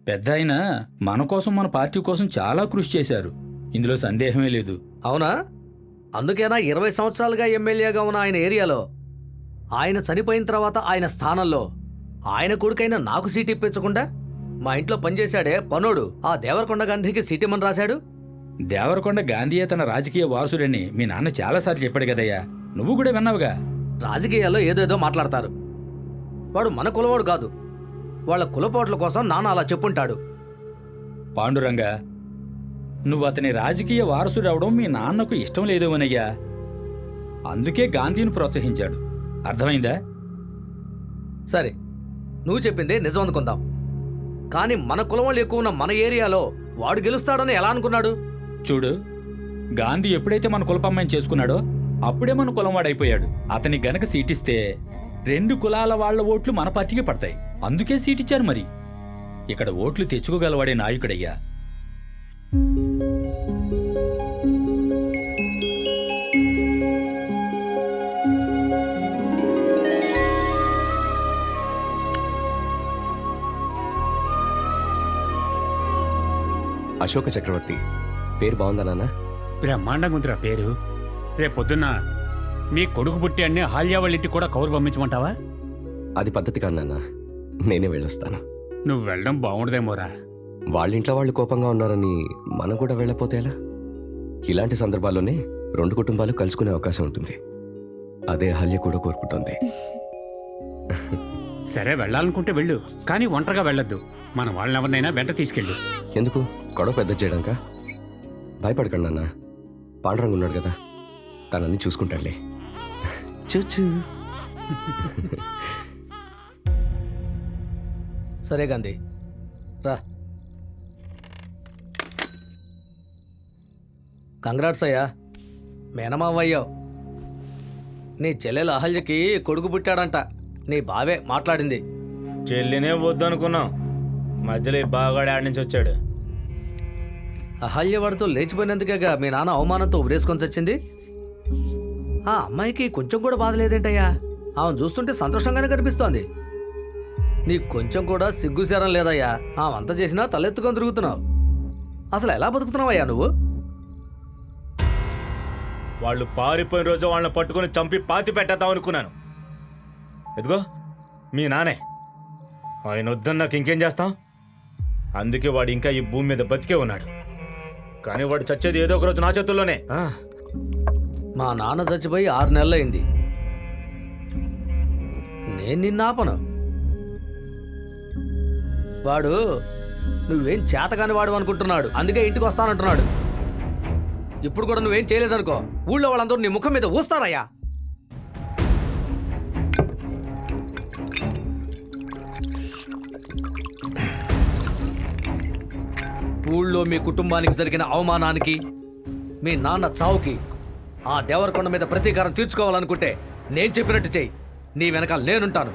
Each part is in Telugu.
పెద్దాయన మన కోసం మన పార్టీ కోసం చాలా కృషి చేశారు, ఇందులో సందేహమే లేదు. అవునా? అందుకేనా 20 సంవత్సరాలుగా ఎమ్మెల్యేగా ఉన్న ఆయన ఏరియాలో ఆయన చనిపోయిన తర్వాత ఆయన స్థానంలో ఆయన కొడుకైన నాకు సీట్ ఇప్పించకుండా మా ఇంట్లో పనిచేశాడే పనోడు ఆ దేవరకొండ గాంధీకి సీట్ ఇమ్మని రాశాడు. దేవరకొండ గాంధీయే తన రాజకీయ వారసుడని మీ నాన్న చాలాసార్లు చెప్పాడు కదయ్యా, నువ్వు కూడా విన్నావుగా. రాజకీయాల్లో ఏదేదో మాట్లాడతారు. వాడు మన కులవాడు కాదు. వాళ్ళ కులపోట్ల కోసం నాన్న అలా చెప్పుంటాడు. పాండురంగా, నువ్వు అతని రాజకీయ వారసుడవడం మీ నాన్నకు ఇష్టం లేదేమోనయ్యా, అందుకే గాంధీని ప్రోత్సహించాడు. అర్థమైందా? సరే, నువ్వు చెప్పిందే నిజం అనుకుందాం. కానీ మన కులం వాళ్ళు ఎక్కువ ఉన్న మన ఏరియాలో వాడు గెలుస్తాడని ఎలా అనుకున్నాడు? చూడు, గాంధీ ఎప్పుడైతే మన కులపమ్మాయిని చేసుకున్నాడో అప్పుడే మన కులం వాడైపోయాడు. అతనికి గనక సీటిస్తే 2 కులాల వాళ్ల ఓట్లు మన పార్టీకి పడతాయి. అందుకే సీటిచ్చారు. మరి ఇక్కడ ఓట్లు తెచ్చుకోగలవాడే నాయకుడయ్యా. అశోక చక్రవర్తి పేరు బాగుందా నాన్న? బ్రహ్మాండంగా ఉందిరా పేరు. రేపొద్దున్న మీ కొడుకు పుట్టి అన్ని హాల్యా వాళ్ళ ఇంటికి కూడా కౌరు పంపించమంటావా? అది పద్ధతి కాదు నాన్న, నేనే వెళ్ళొస్తాను. నువ్వు వెళ్ళడం బాగుండదేమోరా. వాళ్ళింట్లో వాళ్ళు కోపంగా ఉన్నారని మనం కూడా వెళ్ళపోతే ఎలా? ఇలాంటి సందర్భాల్లోనే 2 కుటుంబాలు కలుసుకునే అవకాశం ఉంటుంది. అదే అహల్య కూడా కోరుకుంటుంది. సరే, వెళ్ళాలనుకుంటే వెళ్ళు, కానీ ఒంటరిగా వెళ్ళొద్దు. మన వాళ్ళని ఎవరినైనా వెంట తీసుకెళ్ళు. ఎందుకు? గొడవ పెద్ద చేయడానికా? భయపడకండి నాన్న, పాండురంగు ఉన్నాడు కదా, తనని చూసుకుంటాడులే. చూచూ. సరే గాంధీ, రా. కంగ్రాట్స్ అయ్యా, మేనమావ అయ్యావు. నీ చెల్లెలు అహల్యకి కొడుకు పుట్టాడంట. నీ బావే మాట్లాడింది. చెల్లినే వద్దనుకున్నాం, మధ్యలో ఈ బాగాడు ఆడి నుంచి వచ్చాడు. అహల్య వాడితో లేచిపోయినందుకేగా మీ నాన్న అవమానంతో ఉరేసుకొని చచ్చింది. ఆ అమ్మాయికి కొంచెం కూడా బాధ లేదేంటయ్యా? ఆమెను చూస్తుంటే సంతోషంగానే కనిపిస్తోంది. నీకు కొంచెం కూడా సిగ్గుశారం లేదయ్యా. ఆమెంత చేసినా తలెత్తుకొని తిరుగుతున్నావు. అసలు ఎలా బతుకుతున్నావయ్యా నువ్వు? వాళ్ళు పారిపోయిన రోజు వాళ్ళని పట్టుకుని చంపి పాతి పెట్టేద్దాం అనుకున్నాను. ఎదుగో మీ నానే, ఆయన వద్దని నాకు ఇంకేం చేస్తాం? అందుకే వాడు ఇంకా ఈ భూమి మీద బతికే ఉన్నాడు. కానీ వాడు చచ్చేది ఏదో ఒక రోజు నా చేతుల్లోనే. మా నాన్న చచ్చిపోయి 6 నెలలైంది. నేను నిన్ను ఆపను. వాడు నువ్వేం చేతగాని వాడు అనుకుంటున్నాడు, అందుకే ఇంటికి వస్తానంటున్నాడు. ఇప్పుడు కూడా నువ్వేం చేయలేదనుకో, ఊళ్ళో వాళ్ళందరూ నీ ముఖం మీద ఊస్తారయ్యా. ఊళ్ళో మీ కుటుంబానికి జరిగిన అవమానానికి, మీ నాన్న చావుకి ఆ దేవరకొండ మీద ప్రతీకారం తీర్చుకోవాలనుకుంటే నేను చెప్పినట్టు చెయ్యి. నీ వెనకాల నేనుంటాను.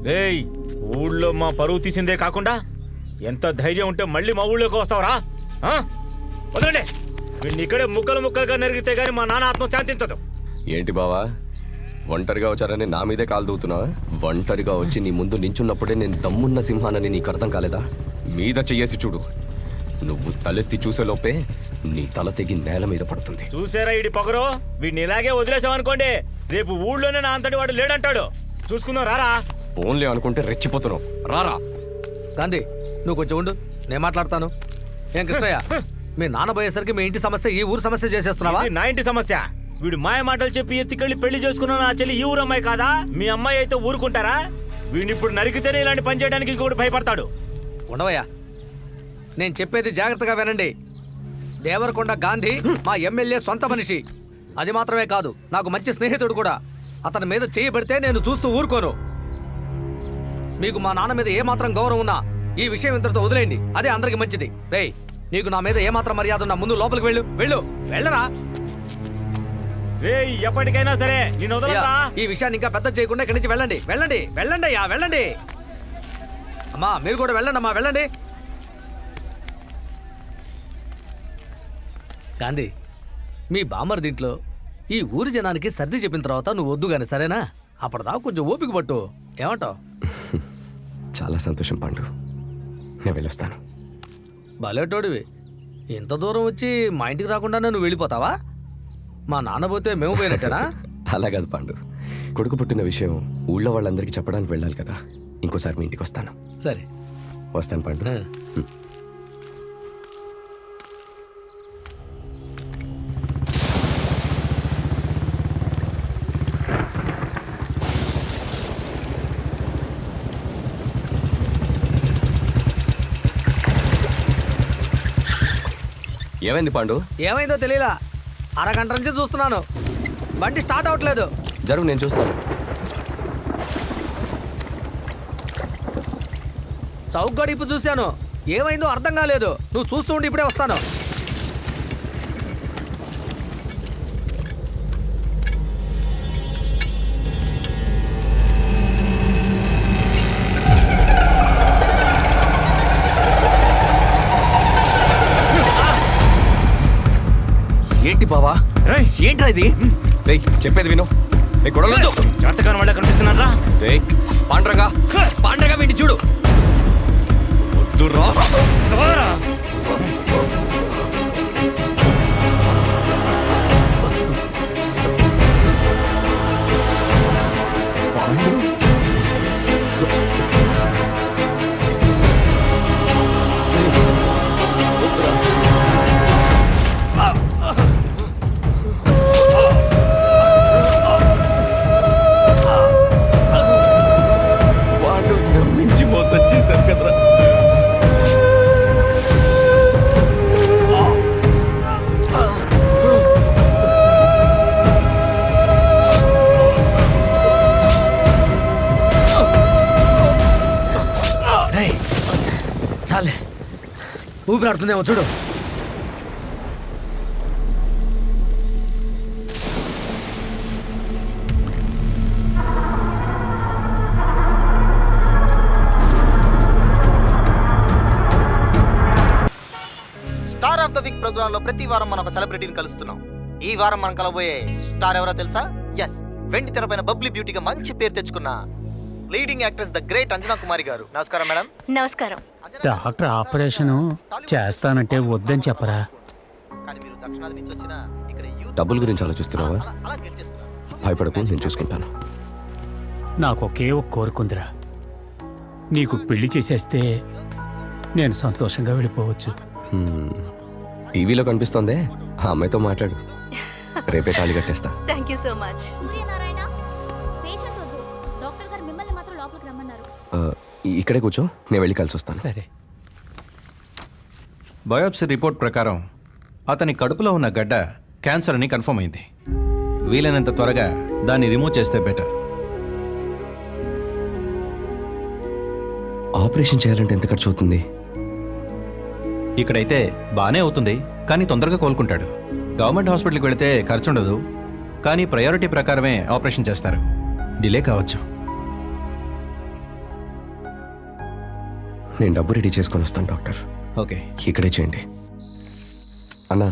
రేయ్, ఊళ్ళో మా పరువు తీసిందే కాకుండా ఎంత ధైర్యం ఉంటే మళ్ళీ మా ఊళ్ళోకి వస్తావురా? వదలండి, వీడిని ఇక్కడే ముక్కలు ముక్కలుగా నరిగితే గానీ మా నాన్న ఆత్మ శాంతించదు. ఏంటి బావా, ఒంటరిగా వచ్చారని నా మీదే కాలు దూవుతున్నావా? ఒంటరిగా వచ్చి నీ ముందు నించున్నప్పుడే నేను దమ్మున్న సింహానని నీకు అర్థం కాలేదా? మీద చెయ్యేసి చూడు, నువ్వు తలెత్తి చూసేలోపే నీ తల తెగి నేల మీద పడుతుంది. చూసారా ఈడి పొగరు? వీడిని ఇలాగే వదిలేసామనుకోండి, రేపు ఊళ్ళోనే నా అంతటి వాడు లేడంటాడు. చూసుకుందాం, రారా. ఫోన్లే అనుకుంటే రెచ్చిపోతున్నావు, రారా. గాంధీ, నువ్వు కొంచెం ఉండు, నేను మాట్లాడతాను. ఏం కృష్ణయ్య, మీ నాన్న పోయేసరికి మీ ఇంటి సమస్య ఈ ఊరు సమస్య చేసేస్తున్నావా? ఇది నా ఇంటి సమస్య. వీడు మాయ మాటలు చెప్పి ఎత్తికెళ్ళి పెళ్లి చేసుకున్నా నా చెల్లి ఈ ఊరు అమ్మాయి కాదా? మీ అమ్మాయి అయితే ఊరుకుంటారా? వీడిని ఇప్పుడు నరికితేనే ఇలాంటి పని చేయడానికి ఇంకొకటి భయపడతాడు. ఉండవయ్యా, నేను చెప్పేది జాగ్రత్తగా వినండి. దేవరకొండ గాంధీ మా ఎమ్మెల్యే సొంత మనిషి. అది మాత్రమే కాదు, నాకు మంచి స్నేహితుడు కూడా. అతని మీద చేయి పెడితే నేను చూస్తూ ఊరుకోను. మీకు మా నాన్న మీద ఏమాత్రం గౌరవం ఉన్నా ఈ విషయం ఇంతటితో వదిలేయండి, అదే అందరికి మంచిది. రేయ్, నీకు నా మీద ఏమాత్రం మర్యాద ఉన్నా ముందు లోపలికి వెళ్ళు. వెళ్ళు, వెళ్ళరా. రేయ్, ఎప్పటికైనా సరే నేను వదలరా. ఈ విషయాన్ని ఇంకా పెద్ద చేయకుండా ఇక్కడి నుంచి వెళ్ళండి. వెళ్ళండి, వెళ్ళండి అయ్యా, వెళ్ళండి. అమ్మా, మీరు కూడా వెళ్ళండి అమ్మా, వెళ్ళండి. గాంధీ, మీ బామ్మర్దింట్లో ఈ ఊరి జనానికి సర్ది చెప్పిన తర్వాత నువ్వు వద్దు గాని, సరేనా? అప్పటిదాకా కొంచెం ఓపిక పట్టు. ఏమంటావు? చాలా సంతోషం పాండు. నేను వెళ్ళొస్తాను. భలేటోడివి, ఇంత దూరం వచ్చి మా ఇంటికి రాకుండా నువ్వు వెళ్ళిపోతావా? మా నాన్న పోతే మేము పోయినట్టేనా? అలా కాదు పాండు, కొడుకు పుట్టిన విషయం ఊళ్ళో వాళ్ళందరికీ చెప్పడానికి వెళ్ళాలి కదా. ఇంకోసారి మీ ఇంటికి వస్తాను. సరే. వస్తాను పాండు. ఏమైంది పాండు? ఏమైందో తెలియలా, అరగంట నుంచి చూస్తున్నాను, బండి స్టార్ట్ అవ్వట్లేదు. జరుగు, నేను చూస్తాను. చౌక్ ఇప్పుడు చూశాను, ఏమైందో అర్థం కాలేదు. నువ్వు చూస్తూ ఉండి ఇప్పుడే వస్తాను. ఏంటి బావా? ఏంట్రా ఇది? రేయ్, చెప్పేది విను. గొడవలొద్దు. జాతకాన్ని వాళ్ళ కనిపిస్తున్నారా? రేయ్, పాండ్రంగా పాండ్రంగా వీటి చూడు. వద్దురా. మోసం చేశారు కదరా. చాలే, ఊపిరాడుతుందేమో చూడు. Star of the week program లో ప్రతి వారం మనం ఒక సెలబ్రిటీని కలుస్తున్నాం. ఈ వారం మనం కలబోయే స్టార్ ఎవరో తెలుసా? ఎస్, వెండి తెరపైన బబ్లీ బ్యూటీగా మంచి పేరు తెచ్చుకున్న leading actress the great Anjana Kumari garu. నమస్కారం మేడం. నమస్కారం. డాక్టర్ ఆపరేషన్ చేస్తానంటే వద్దని చెప్పరా? కానీ మీరు దక్షిణాది నుంచి వచ్చిన ఇక్కడ యూత్ డబ్బుల గురించి ఆలోచిస్తున్నావా? అలా గెలిచేస్తున్నారు. భయపడకు, నేను చూసుకుంటాను. నాకు ఒకే ఒక కోరుకుందిరా, నీకు పెళ్లి చేసేస్తే నేను సంతోషంగా వెళ్ళిపోవచ్చు. టీవీలో కనిపిస్తోందే, ఆ అమ్మాయితో మాట్లాడు. రేపే తాళి కట్టేస్తా. Thank you so much. Suryanarayana, patient వద్దు. డాక్టర్ గారు మిమ్మల్ని మాత్రం లోపలికి రమ్మన్నారు. ఇక్కడే కూర్చో, నేను వెళ్ళి కలిసి వస్తాను. సరే. బయోప్సీ రిపోర్ట్ ప్రకారం అతని కడుపులో ఉన్న గడ్డ క్యాన్సర్ అని కన్ఫర్మ్ అయింది. వీలైనంత త్వరగా దాన్ని రిమూవ్ చేస్తే బెటర్. ఆపరేషన్ చేయాలంటే ఎంత ఖర్చు అవుతుంది? ఇక్కడైతే బాగానే అవుతుంది, కానీ తొందరగా కోలుకుంటాడు. గవర్నమెంట్ హాస్పిటల్కి వెళితే ఖర్చు ఉండదు, కానీ ప్రయారిటీ ప్రకారమే ఆపరేషన్ చేస్తారు. డిలే కావచ్చు. నేను డబ్బు రెడీ చేసుకొని వస్తాను డాక్టర్. ఓకే. ఇక్కడే చేయండి. అన్నా,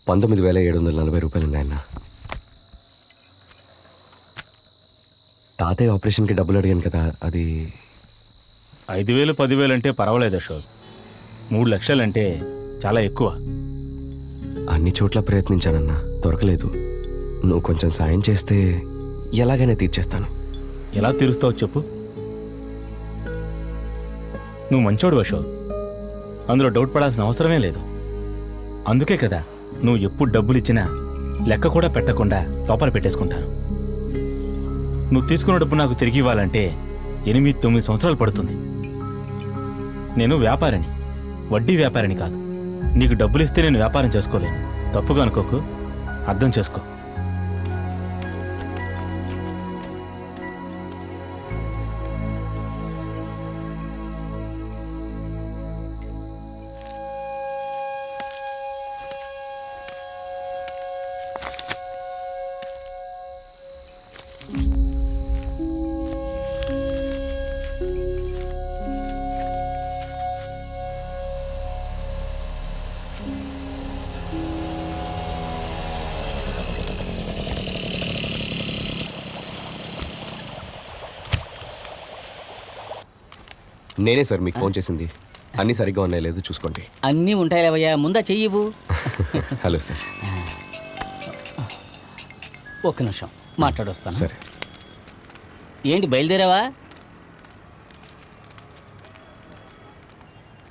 19,740 రూపాయలు ఉన్నాయన్నా. తాతయ్య ఆపరేషన్కి డబ్బులు అడిగాను కదా, అది 5,000 10,000 అంటే పర్వాలేదు అశోక్. 3 లక్షలంటే చాలా ఎక్కువ. అన్ని చోట్ల ప్రయత్నించానన్నా, దొరకలేదు. నువ్వు కొంచెం సాయం చేస్తే ఎలాగైనా తీర్చేస్తాను. ఎలా తీరుస్తావు చెప్పు? నువ్వు మంచోడు అశోక్, అందులో డౌట్ పడాల్సిన అవసరమే లేదు. అందుకే కదా నువ్వు ఎప్పుడు డబ్బులు ఇచ్చినా లెక్క కూడా పెట్టకుండా లోపల పెట్టేసుకుంటాను. నువ్వు తీసుకున్న డబ్బు నాకు తిరిగి ఇవ్వాలంటే 8-9 సంవత్సరాలు పడుతుంది. నేను వ్యాపారిని, వడ్డీ వ్యాపారిని కాదు. నీకు డబ్బులు ఇస్తే నేను వ్యాపారం చేసుకోలేను. తప్పుగా అనుకోకు, అర్థం చేసుకో. నేనే సార్ మీకు ఫోన్ చేసింది. అన్నీ సరిగ్గా ఉన్నాయి లేదు చూసుకోండి. అన్నీ ఉంటాయిలేవయ్యా, ముందా చెయ్యివు. Hello sir. ఒక్క నిమిషం మాట్లాడొస్తాను. సరే. ఏంటి బయలుదేరావా?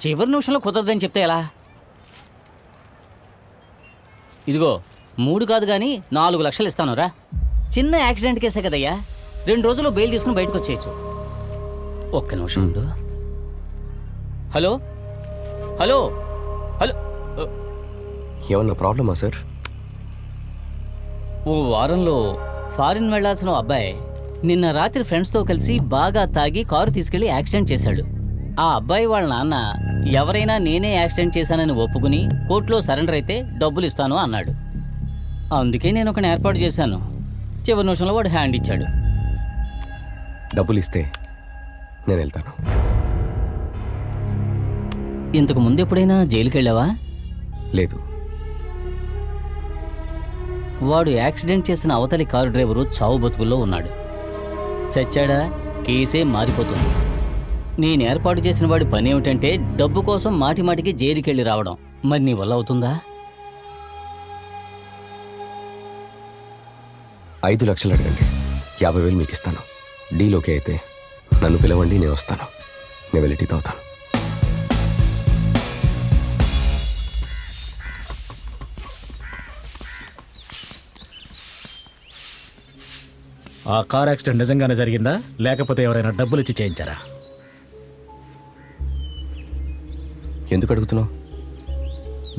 చివరి నిమిషంలో కుదరదని చెప్తే ఎలా? ఇదిగో 3 కాదు కానీ 4 లక్షలు ఇస్తాను రా. చిన్న యాక్సిడెంట్ కేసే కదయ్యా, 2 రోజుల్లో బెయిల్ తీసుకుని బయటకు వచ్చేయచ్చు. ఒక్క నిమిషం ఉండు. Hello hello hello. ఏమన్నా ప్రాబ్లమా సార్? ఓ వారంలో ఫారిన్ వెళ్లాల్సిన ఓ అబ్బాయి నిన్న రాత్రి ఫ్రెండ్స్తో కలిసి బాగా తాగి కారు తీసుకెళ్లి యాక్సిడెంట్ చేశాడు. ఆ అబ్బాయి వాళ్ళ నాన్న ఎవరైనా నేనే యాక్సిడెంట్ చేశానని ఒప్పుకుని కోర్టులో సరెండర్ అయితే డబ్బులు ఇస్తాను అన్నాడు. అందుకే నేను ఒకని ఏర్పాటు చేశాను. చివరి నిమిషంలో వాడు హ్యాండ్ ఇచ్చాడు. డబ్బులు ఇస్తే నేను వెళ్తాను. ఇంతకు ముందు ఎప్పుడైనా జైలుకి వెళ్ళావా? లేదు. వాడు యాక్సిడెంట్ చేసిన అవతలి కారు డ్రైవరు చావు బతుకుల్లో ఉన్నాడు. చచ్చాడా కేసే మారిపోతుంది. నేను ఏర్పాటు చేసిన వాడి పని ఏమిటంటే డబ్బు కోసం మాటి మాటికి జైలుకి వెళ్ళి రావడం. మరి నీ వల్ల అవుతుందా? 5 లక్షలు అడగండి, 50,000 మీకు ఇస్తాను. డీల్ ఓకే అయితే నన్ను పిలవండి, నేను వస్తాను. నేను వెళ్ళి టీ తాగుతాను. ఆ కార్ యాక్సిడెంట్ నిజంగానే జరిగిందా, లేకపోతే ఎవరైనా డబ్బులు ఇచ్చి చేయించారా? ఎందుకు అడుగుతున్నావు?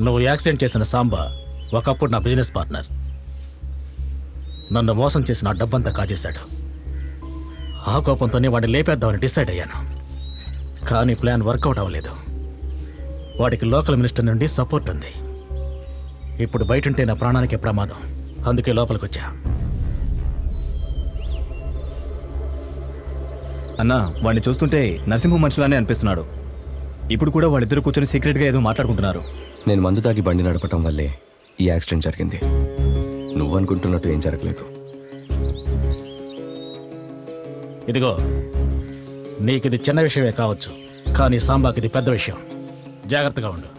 నువ్వు యాక్సిడెంట్ చేసిన సాంబా ఒకప్పుడు నా బిజినెస్ పార్ట్నర్. నన్ను మోసం చేసి నా డబ్బంతా కాజేశాడు. ఆ కోపంతోనే వాడిని లేపేద్దామని డిసైడ్ అయ్యాను. కానీ ప్లాన్ వర్కౌట్ అవ్వలేదు. వాడికి లోకల్ మినిస్టర్ నుండి సపోర్ట్ ఉంది. ఇప్పుడు బయటుంటే నా ప్రాణానికే ప్రమాదం. అందుకే లోపలికి వచ్చా. అన్నా, వాడిని చూస్తుంటే నరసింహ మనుషులానే అనిపిస్తున్నాడు. ఇప్పుడు కూడా వాళ్ళిద్దరు కూర్చొని సీక్రెట్గా ఏదో మాట్లాడుకుంటున్నారు. నేను మందు తాగి బండి నడపటం వల్లే ఈ యాక్సిడెంట్ జరిగింది. నువ్వు అనుకుంటున్నట్టు ఏం జరగలేదు. ఇదిగో, నీకిది చిన్న విషయమే కావచ్చు, కానీ సాంబాకి ఇది పెద్ద విషయం. జాగ్రత్తగా ఉండు.